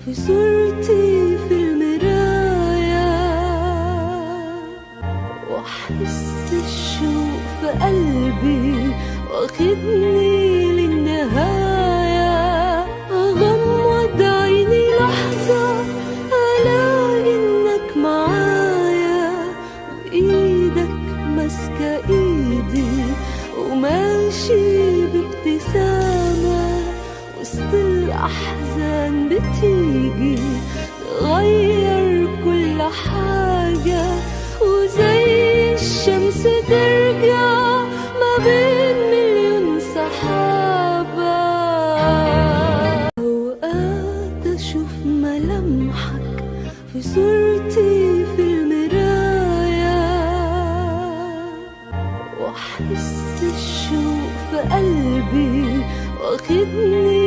في صورتي في المراية، واحس الشوق في قلبي واخدني للنهاية. اغمض عيني لحظة الاقي انك معايا، وايدك ماسكة ايدي وماشي بابتسامة، وسط الأحزان بتيجي تغير كل حاجة، وزي الشمس ترجع ما بين مليون سحابة. أوقات أشوف ملامحك في صورتي في المراية، واحس الشوق في قلبي واخدني